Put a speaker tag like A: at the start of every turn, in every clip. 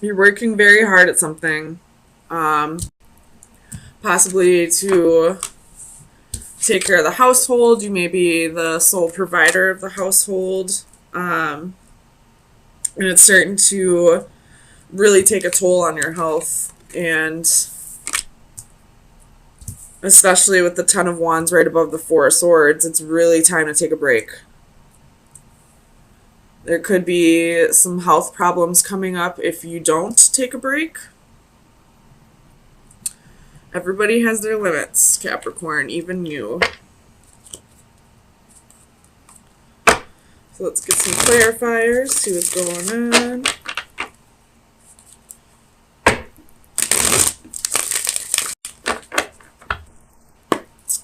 A: You're working very hard at something, um, possibly to take care of the household. You may be the sole provider of the household, um, and it's starting to really take a toll on your health. And especially with the Ten of Wands right above the Four of Swords, it's really time to take a break. There could be some health problems coming up if you don't take a break. Everybody has their limits, Capricorn, even you. So let's get some clarifiers, see what's going on.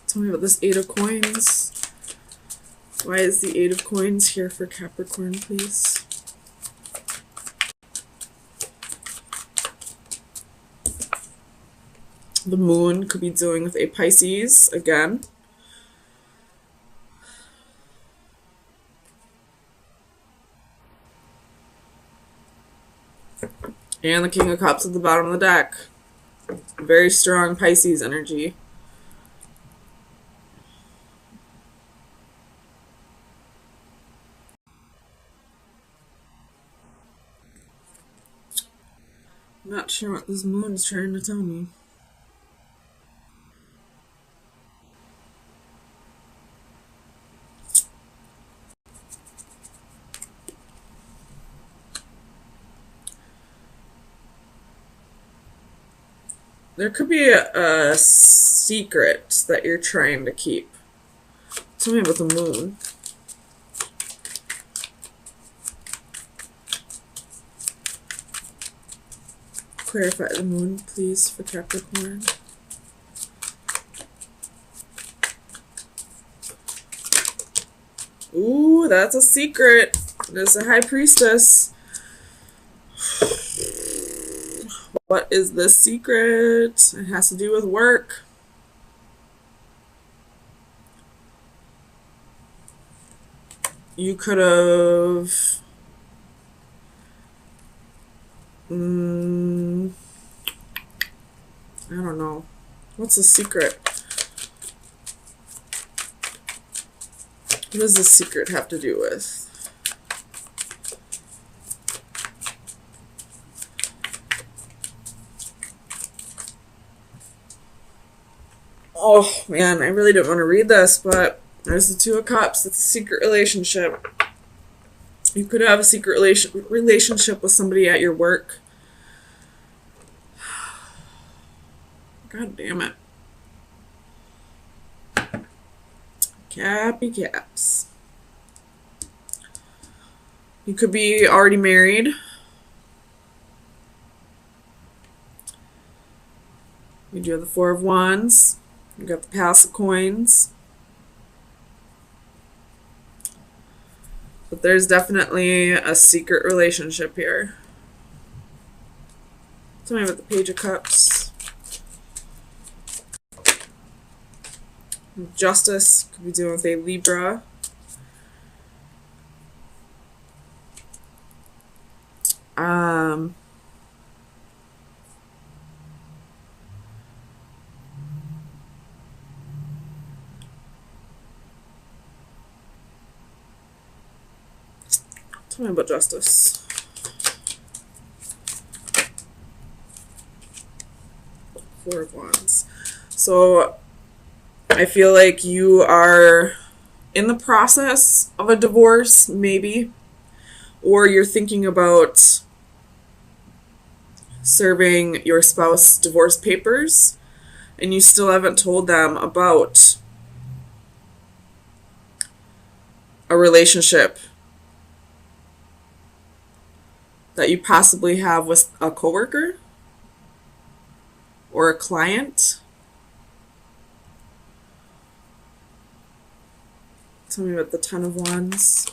A: Tell me about this Eight of Coins. Why is the Eight of Coins here for Capricorn, please? The Moon could be dealing with a Pisces again. And the King of Cups at the bottom of the deck. Very strong Pisces energy. I'm not sure what this moon's trying to tell me. There could be a secret that you're trying to keep. Tell me about the moon. Clarify the moon, please, for Capricorn. Ooh, that's a secret. There's a High Priestess. What is this secret? It has to do with work. You could have... I don't know. What's the secret? What does the secret have to do with? Oh, man, I really didn't want to read this, but there's the Two of Cups. It's a secret relationship. You could have a secret relationship with somebody at your work. God damn it. Cappy caps. You could be already married. You do have the Four of Wands. You got the Pass of Coins. But there's definitely a secret relationship here. Tell me about the Page of Cups. Justice could be dealing with a Libra. Tell me about Justice. Four of Wands. So I feel like you are in the process of a divorce, maybe, or you're thinking about serving your spouse divorce papers and you still haven't told them about a relationship that you possibly have with a coworker or a client. Tell me about the Ten of Wands.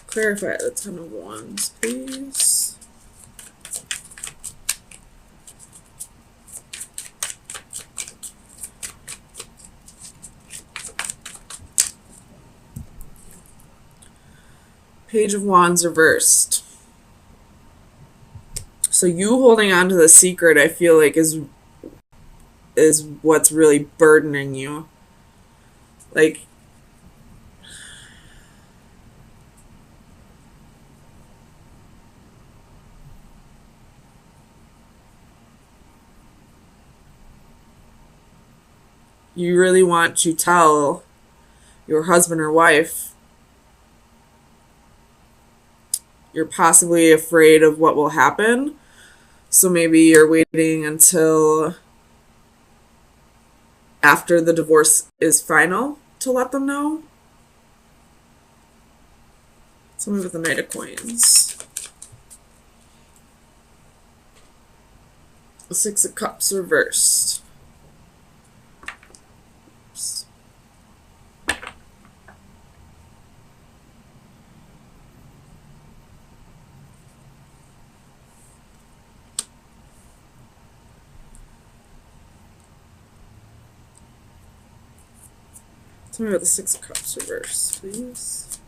A: Clarify the Ten of Wands, please. Page of Wands reversed. So you holding on to the secret, I feel like, is what's really burdening you. Like, you really want to tell your husband or wife. You're possibly afraid of what will happen. So maybe you're waiting until after the divorce is final to let them know. Tell me with the Knight of Coins. The Six of Cups reversed. Oops. Tell me about the Six of Cups reversed, please.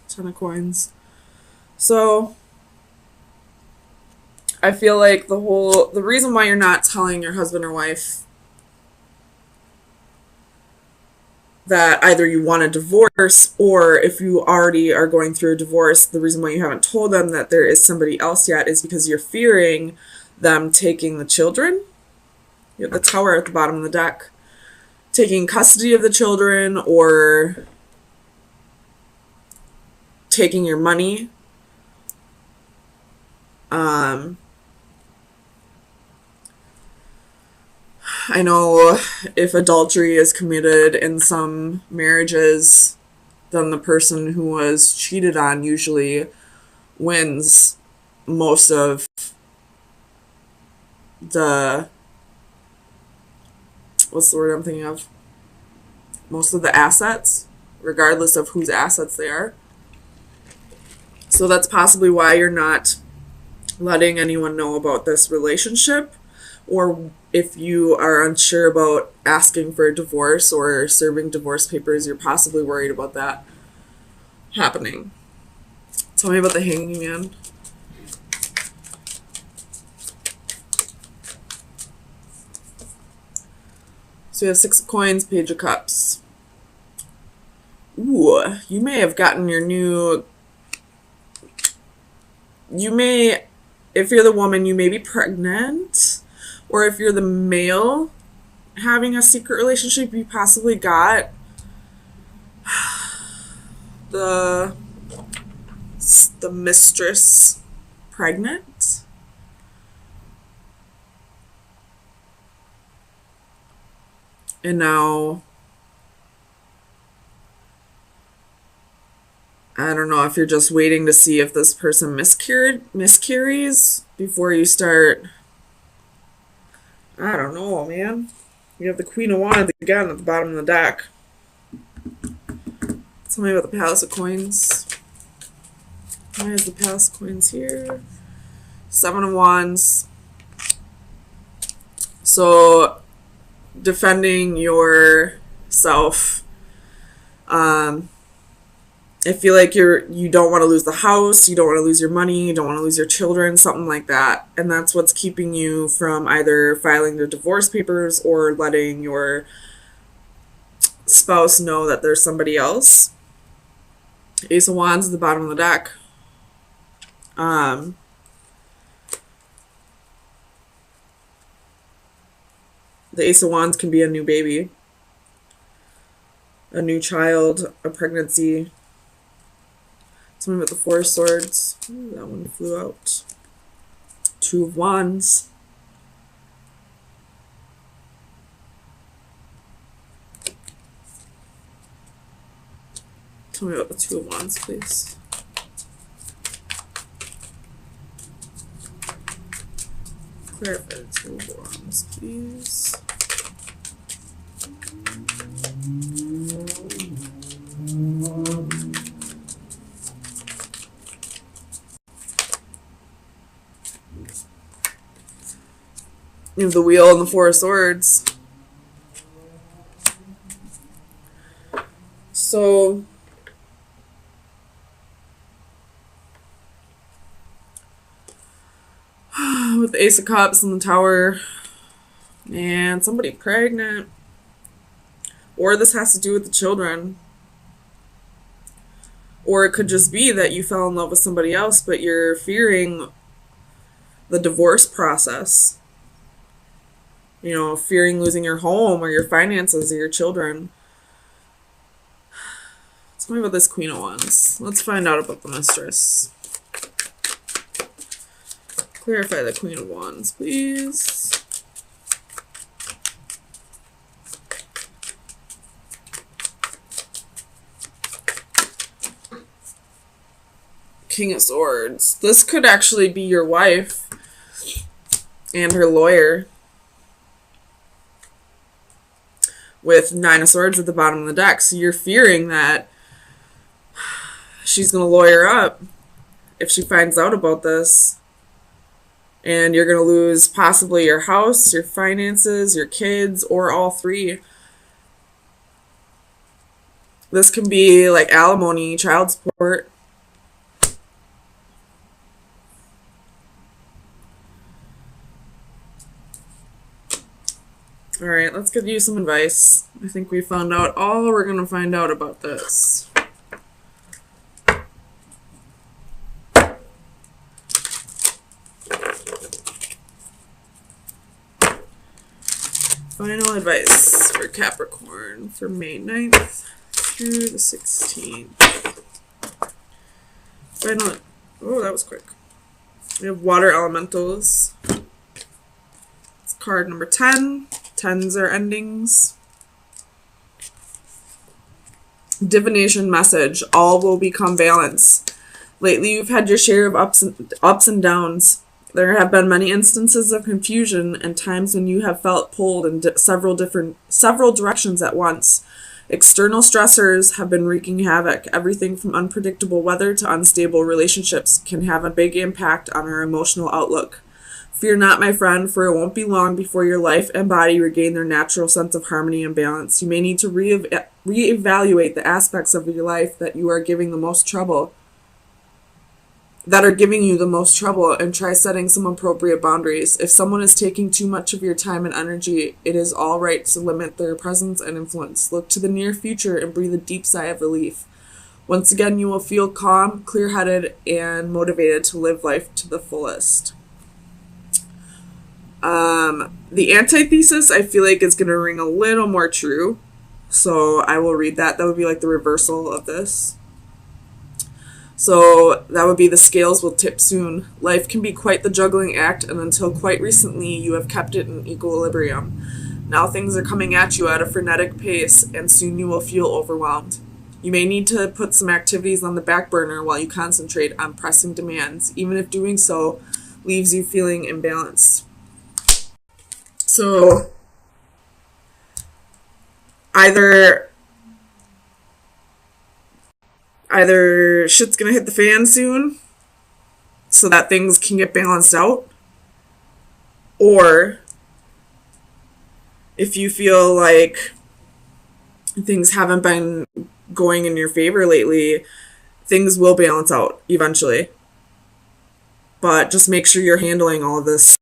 A: Ten of Coins. So I feel like the reason why you're not telling your husband or wife that either you want a divorce, or if you already are going through a divorce, the reason why you haven't told them that there is somebody else yet is because you're fearing them taking the children. You have the Tower at the bottom of the deck. Taking custody of the children, or taking your money. I know if adultery is committed in some marriages, then the person who was cheated on usually wins most of the, what's the word I'm thinking of? Most of the assets, regardless of whose assets they are. So that's possibly why you're not letting anyone know about this relationship. Or if you are unsure about asking for a divorce or serving divorce papers, you're possibly worried about that happening. Tell me about the Hanging Man. So you have Six of Coins, Page of Cups. Ooh, you may have gotten your new... if you're the woman, you may be pregnant. Or if you're the male having a secret relationship, you possibly got the mistress pregnant. And now, I don't know if you're just waiting to see if this person miscarries before you start. I don't know, man. You have the Queen of Wands again at the bottom of the deck. Tell me about the Palace of Coins. Why is the Palace of Coins here? Seven of Wands. So, defending yourself. I feel like you don't want to lose the house, you don't want to lose your money, you don't want to lose your children, something like that. And that's what's keeping you from either filing the divorce papers or letting your spouse know that there's somebody else. Ace of Wands at the bottom of the deck. The Ace of Wands can be a new baby, a new child, a pregnancy. Something with the Four of Swords. Ooh, that one flew out. Two of Wands. Tell me about the Two of Wands, please. Clarify the Two of Wands, please. You have the Wheel and the Four of Swords. So with the Ace of Cups and the Tower, and somebody pregnant. Or this has to do with the children. Or it could just be that you fell in love with somebody else, but you're fearing the divorce process. You know, fearing losing your home or your finances or your children. Let's talk about this Queen of Wands. Let's find out about the Mistress. Clarify the Queen of Wands, please. King of Swords. This could actually be your wife and her lawyer. With Nine of Swords at the bottom of the deck. So you're fearing that she's going to lawyer up if she finds out about this. And you're going to lose possibly your house, your finances, your kids, or all three. This can be like alimony, child support. Alright, let's give you some advice. I think we found out all we're going to find out about this. Final advice for Capricorn for May 9th through the 16th. Final. Oh, that was quick. We have water elementals. It's card number 10. Tens are endings. Divination message. All will become balance. Lately, you've had your share of ups and downs. There have been many instances of confusion and times when you have felt pulled in several directions at once. External stressors have been wreaking havoc. Everything from unpredictable weather to unstable relationships can have a big impact on our emotional outlook. Fear not, my friend, for it won't be long before your life and body regain their natural sense of harmony and balance. You may need to reevaluate the aspects of your life that are giving you the most trouble, and try setting some appropriate boundaries. If someone is taking too much of your time and energy, it is all right to limit their presence and influence. Look to the near future and breathe a deep sigh of relief. Once again, you will feel calm, clear-headed, and motivated to live life to the fullest. The antithesis, I feel like, is going to ring a little more true. So I will read that. That would be like the reversal of this. So that would be the scales will tip soon. Life can be quite the juggling act, and until quite recently, you have kept it in equilibrium. Now things are coming at you at a frenetic pace, and soon you will feel overwhelmed. You may need to put some activities on the back burner while you concentrate on pressing demands, even if doing so leaves you feeling imbalanced. So either shit's gonna hit the fan soon so that things can get balanced out, or if you feel like things haven't been going in your favor lately, things will balance out eventually. But just make sure you're handling all of this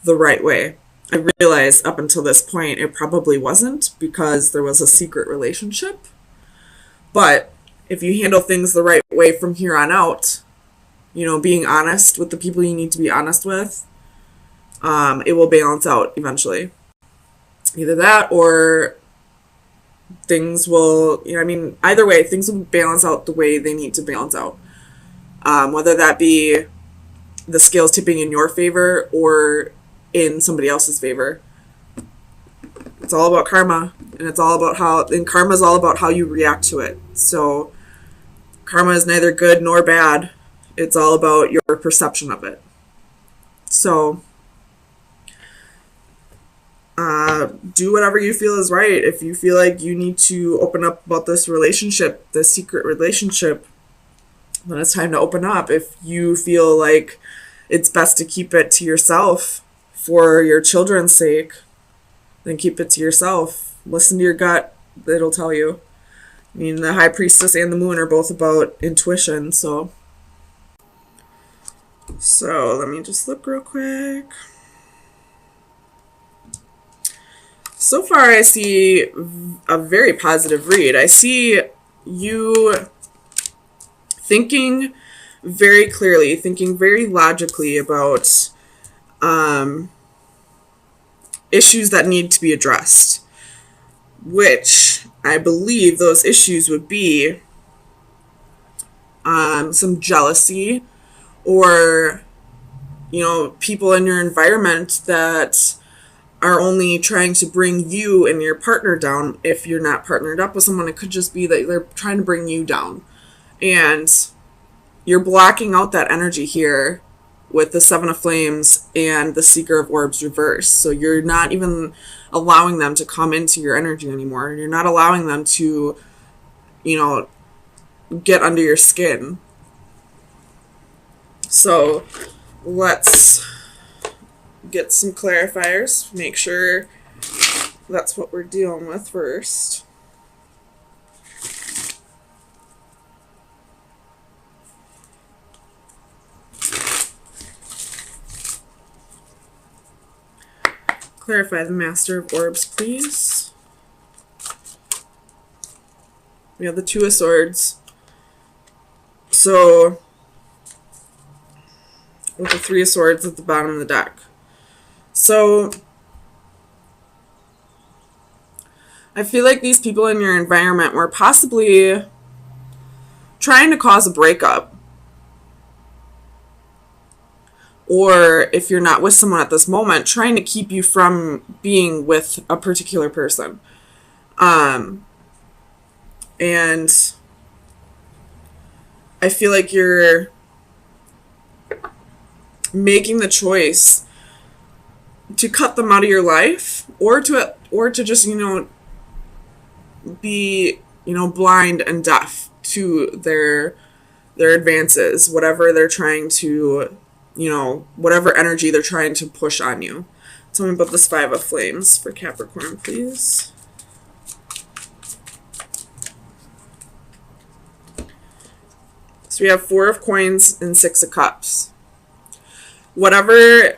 A: the right way. I realized up until this point it probably wasn't, because there was a secret relationship. But if you handle things the right way from here on out, being honest with the people you need to be honest with, it will balance out eventually. Either that or things will, either way, things will balance out the way they need to balance out. Whether that be the scales tipping in your favor or in somebody else's favor. It's all about karma, and karma is all about how you react to it. So karma is neither good nor bad. It's all about your perception of it. So do whatever you feel is right. If you feel like you need to open up about this relationship, this secret relationship, then it's time to open up. If you feel like it's best to keep it to yourself for your children's sake, then keep it to yourself. Listen to your gut. It'll tell you. I mean, the High Priestess and the Moon are both about intuition, so let me just look real quick. So far, I see a very positive read. I see you thinking very clearly, thinking very logically about issues that need to be addressed, which I believe those issues would be some jealousy, or, you know, people in your environment that are only trying to bring you and your partner down. If you're not partnered up with someone, it could just be that they're trying to bring you down. And you're blocking out that energy here with the Seven of Flames and the Seeker of Orbs reverse. So you're not even allowing them to come into your energy anymore. You're not allowing them to, you know, get under your skin. So let's get some clarifiers. Make sure that's what we're dealing with first. Clarify the Master of Orbs, please. We have the Two of Swords. So, with the Three of Swords at the bottom of the deck. So, I feel like these people in your environment were possibly trying to cause a breakup. Or if you're not with someone at this moment, trying to keep you from being with a particular person. And I feel like you're making the choice to cut them out of your life, or to just, you know, be, you know, blind and deaf to their advances, whatever they're trying to, you know, whatever energy they're trying to push on you. Tell me about this Five of Flames for Capricorn, please. So we have Four of Coins and Six of Cups. Whatever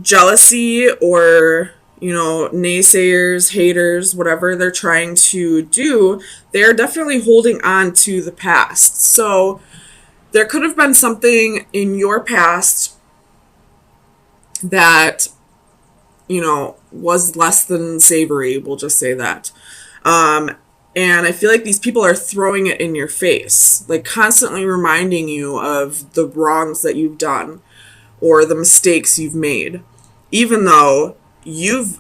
A: jealousy or, you know, naysayers, haters, whatever they're trying to do, they're definitely holding on to the past. So there could have been something in your past that, you know, was less than savory, we'll just say that. And I feel like these people are throwing it in your face, like constantly reminding you of the wrongs that you've done or the mistakes you've made, even though you've,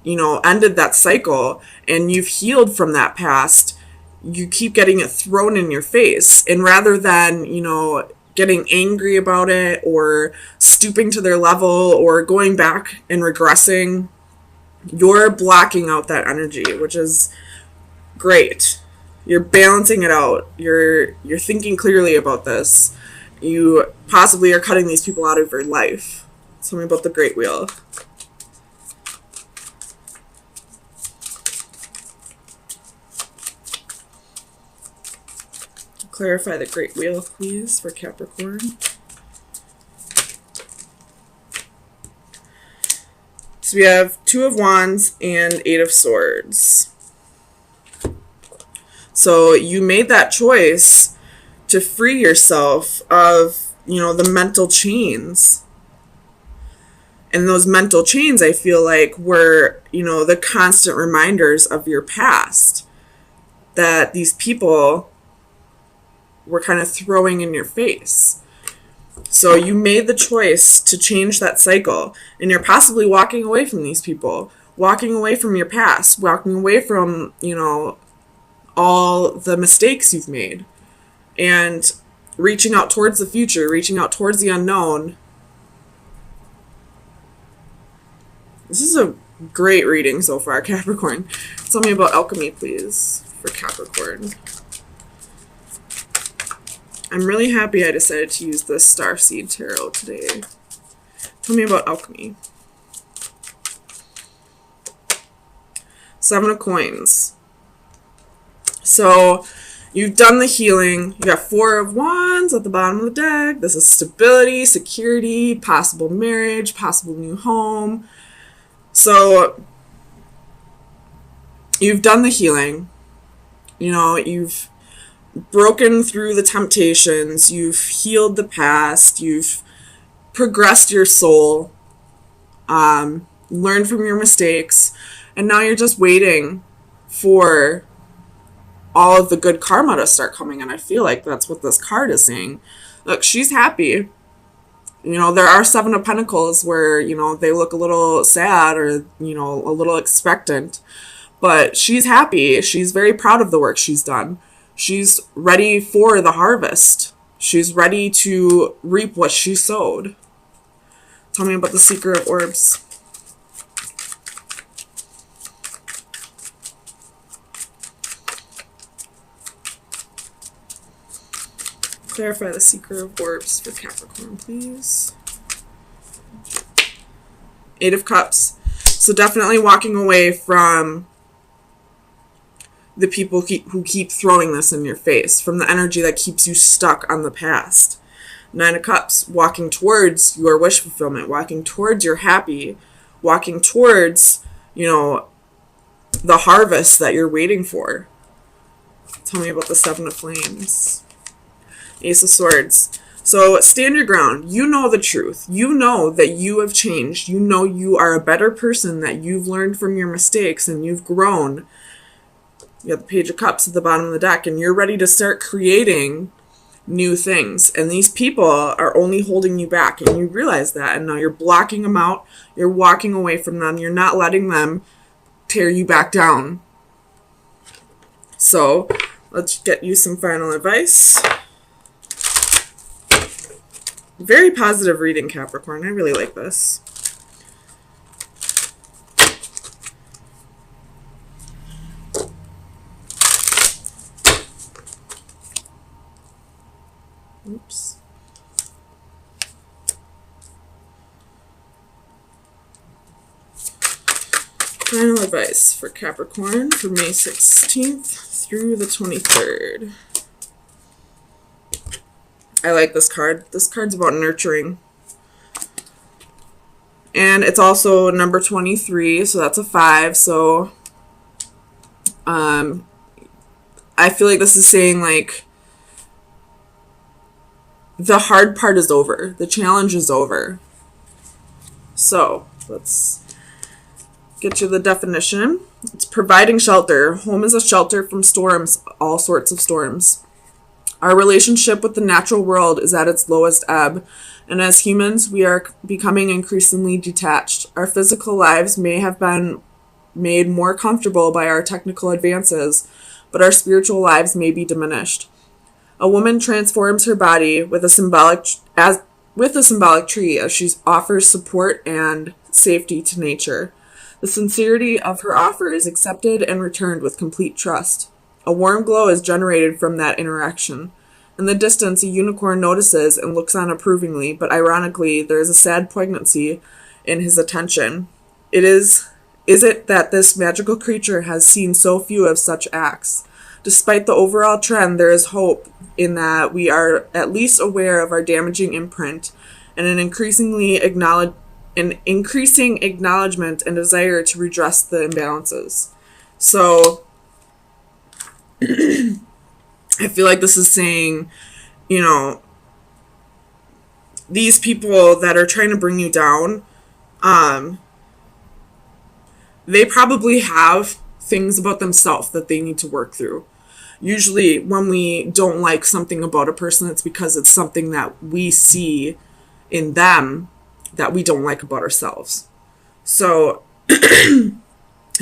A: you know, ended that cycle and you've healed from that past. You keep getting it thrown in your face, and rather than, you know, getting angry about it or stooping to their level or going back and regressing, you're blocking out that energy, which is great. You're balancing it out. You're thinking clearly about this. You possibly are cutting these people out of your life. Tell me about the Great Wheel. Clarify the Great Wheel, please, for Capricorn. So we have Two of Wands and Eight of Swords. So you made that choice to free yourself of, you know, the mental chains. And those mental chains, I feel like, were, you know, the constant reminders of your past that these people were kind of throwing in your face. So you made the choice to change that cycle, and you're possibly walking away from these people, walking away from your past, walking away from, you know, all the mistakes you've made, and reaching out towards the future, reaching out towards the unknown. This is a great reading so far, Capricorn. Tell me about alchemy, please, for Capricorn. I'm really happy I decided to use this Starseed Tarot today. Tell me about alchemy. Seven of Coins. So you've done the healing. You got 4 of Wands at the bottom of the deck. This is stability, security, possible marriage, possible new home. So you've done the healing. You know, you've broken through the temptations. You've healed the past. You've progressed your soul. Learned from your mistakes. And now you're just waiting for all of the good karma to start coming in. I feel like that's what this card is saying. Look, she's happy. You know, there are 7 of Pentacles where, you know, they look a little sad or, you know, a little expectant. But she's happy. She's very proud of the work she's done. She's ready for the harvest. She's ready to reap what she sowed. Tell me about the Seeker of Orbs. Clarify the Seeker of Orbs for Capricorn, please. 8 of Cups. So definitely walking away from the people who keep throwing this in your face, from the energy that keeps you stuck on the past. 9 of Cups, walking towards your wish fulfillment, walking towards your happy, walking towards, you know, the harvest that you're waiting for. Tell me about the 7 of Flames. Ace of Swords. So stand your ground. You know the truth. You know that you have changed. You know you are a better person, that you've learned from your mistakes and you've grown. You have the Page of Cups at the bottom of the deck, and you're ready to start creating new things. And these people are only holding you back, and you realize that. And now you're blocking them out. You're walking away from them. You're not letting them tear you back down. So let's get you some final advice. Very positive reading, Capricorn. I really like this. Oops. Final advice for Capricorn for May 16th through the 23rd. I like this card. This card's about nurturing. And it's also number 23, so that's a 5. So I feel like this is saying, like, the hard part is over. The challenge is over. So let's get you the definition. It's providing shelter. Home is a shelter from storms, all sorts of storms. Our relationship with the natural world is at its lowest ebb, and as humans, we are becoming increasingly detached. Our physical lives may have been made more comfortable by our technical advances, but our spiritual lives may be diminished. A woman transforms her body with a symbolic tree as she offers support and safety to nature. The sincerity of her offer is accepted and returned with complete trust. A warm glow is generated from that interaction. In the distance, a unicorn notices and looks on approvingly, but ironically, there is a sad poignancy in his attention. Is it that this magical creature has seen so few of such acts? Despite the overall trend, there is hope in that we are at least aware of our damaging imprint and an increasing acknowledgement and desire to redress the imbalances. So I feel like this is saying, you know, these people that are trying to bring you down, they probably have things about themselves that they need to work through. Usually when we don't like something about a person, it's because it's something that we see in them that we don't like about ourselves. So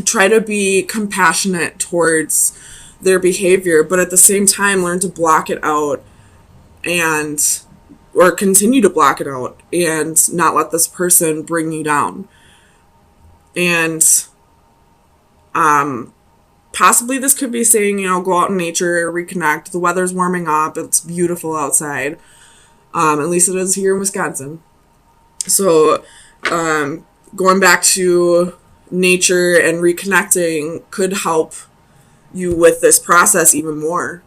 A: try to be compassionate towards their behavior, but at the same time learn to block it out or continue to block it out and not let this person bring you down. And possibly this could be saying, you know, go out in nature, reconnect. The weather's warming up. It's beautiful outside. At least it is here in Wisconsin. So going back to nature and reconnecting could help you with this process even more.